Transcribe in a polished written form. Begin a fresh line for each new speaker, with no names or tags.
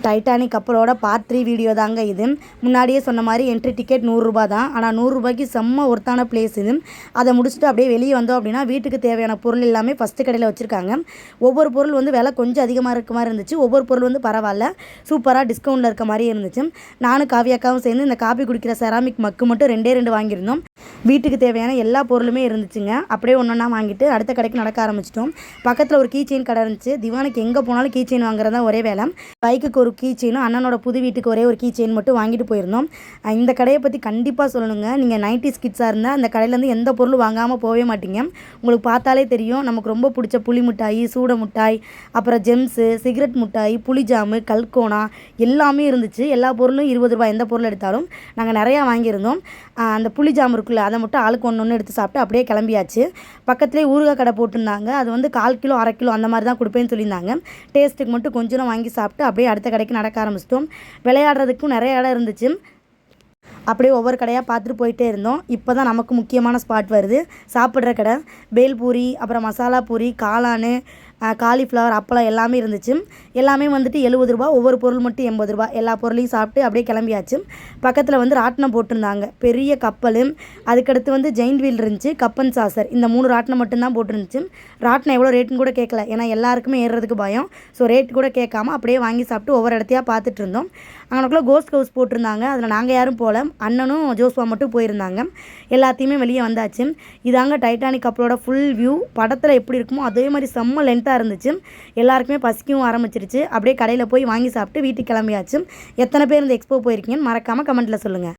Titanic கப்பலோட part 3 video தாங்க இது. முன்னாடியே சொன்ன மாதிரி என்ட்ரி டிக்கெட் 100 ரூபா தான். ஆனால் 100 ரூபாய்க்கு செம்ம ஒர்த்தான பிளேஸ் இது. அதை முடிச்சுட்டு அப்படியே வெளியே வந்தோம் அப்படின்னா வீட்டுக்கு தேவையான பொருள் எல்லாமே ஃபஸ்ட்டு கடையில் வச்சுருக்காங்க. ஒவ்வொரு பொருள் வந்து விலை கொஞ்சம் அதிகமாக இருக்க மாதிரி இருந்துச்சு, ஒவ்வொரு பொருள் வந்து பரவாயில்ல, சூப்பராக டிஸ்கவுண்ட்டில் இருக்க மாதிரி இருந்துச்சு. நானும் காவியாக்காவும் சேர்ந்து இந்த காபி குடிக்கிற செராமிக் மக்கு மட்டும் 2 வாங்கியிருந்தோம். வீட்டுக்கு தேவையான எல்லா பொருளுமே இருந்துச்சுங்க. அப்படியே ஒன்றா வாங்கிட்டு அடுத்த கடைக்கு நடக்க ஆரம்பிச்சிட்டோம். பக்கத்தில் ஒரு கீ செயின் கடை இருந்துச்சு. திவானுக்கு எங்கே போனாலும் கீ செயின் வாங்குறதா ஒரே வேலை. பைக்குக்கு ஒரு கீ செயினும், அண்ணனோட புது வீட்டுக்கு ஒரே ஒரு கீ செயின் மட்டும் வாங்கிட்டு போயிருந்தோம். இந்த கடையை பற்றி கண்டிப்பாக சொல்லணுங்க. நீங்கள் 90s கிட்ஸாக இருந்தால் அந்த கடையிலேருந்து எந்த பொருளும் வாங்காமல் போகவே மாட்டீங்க. உங்களுக்கு பார்த்தாலே தெரியும். நமக்கு ரொம்ப பிடிச்ச புளி மிட்டாய், சூட மிட்டாய், அப்புறம் ஜெம்ஸு, சிகரெட் மிட்டாய், புளி ஜாமு, கல்கோனா எல்லாமே இருந்துச்சு. எல்லா பொருளும் 20 ரூபாய். எந்த பொருள் எடுத்தாலும் நாங்கள் நிறையா வாங்கியிருந்தோம். அந்த புளி ஜாம் இருக்குல்ல, அதை மட்டும் ஆளுக்கு ஒன்று எடுத்து சாப்பிட்டு அப்படியே கிளம்பியாச்சு. பக்கத்துலேயே ஊறுகாய் கடை போட்டிருந்தாங்க. அது வந்து 1/4 கிலோ 1/2 கிலோ அந்த மாதிரி தான் கொடுப்பேன்னு சொல்லியிருந்தாங்க. டேஸ்ட்டுக்கு மட்டும் கொஞ்சம் வாங்கி சாப்பிட்டு அப்படியே அடுத்த கடைக்கு நடக்க ஆரம்பிச்சிட்டோம். விளையாடுறதுக்கும் நிறைய இடம் இருந்துச்சு. அப்படியே ஒவ்வொரு கடையாக பார்த்துட்டு போயிட்டே இருந்தோம். இப்போ தான் நமக்கு முக்கியமான ஸ்பாட் வருது, சாப்பிட்ற கடை. பேல்பூரி, அப்புறம் மசாலா பூரி, காளான், காலிஃப்ளவர், அப்பளம் எல்லாமே இருந்துச்சு. எல்லாமே வந்துட்டு 70 ரூபா. ஒவ்வொரு பொருள் மட்டும் 80 ரூபா. எல்லா பொருளையும் சாப்பிட்டு அப்படியே கிளம்பியாச்சு. பக்கத்தில் வந்து ராட்டினம் போட்டிருந்தாங்க, பெரிய கப்பல். அதுக்கடுத்து வந்து ஜெயின்ட் வீல் இருந்துச்சு, கப்பன் சாசர். இந்த 3 ராட்டினம் மட்டும்தான் போட்டிருந்துச்சு. ராட்டினம் எவ்வளோ ரேட்டுன்னு கூட கேட்கல, ஏன்னா எல்லாருக்குமே ஏறுறதுக்கு பயம். ஸோ ரேட் கூட கேட்காம அப்படியே வாங்கி சாப்பிட்டு ஒவ்வொரு இடத்தையா பார்த்துட்டு இருந்தோம். அங்கனக்குள்ளே கோஸ்ட் ஹவுஸ் போட்டிருந்தாங்க. அதில் நாங்கள் யாரும் போகல, அண்ணனும் ஜோஸ்வா மட்டும் போயிருந்தாங்க. எல்லாத்தையுமே வெளியே வந்தாச்சு. இதாங்க டைட்டானிக் கப்பலோட ஃபுல் வியூ. படத்தில் எப்படி இருக்குமோ அதே மாதிரி செம்ம லென்த்தாக இருந்துச்சு. எல்லாருக்குமே பசிக்கவும் ஆரம்பிச்சிருச்சு. அப்படியே கடையில் போய் வாங்கி சாப்பிட்டு வீட்டுக்கு கிளம்பியாச்சு. எத்தனை பேர் இந்த எக்ஸ்போ போயிருக்கீங்கன்னு மறக்காமல் கமெண்ட்டில் சொல்லுங்கள்.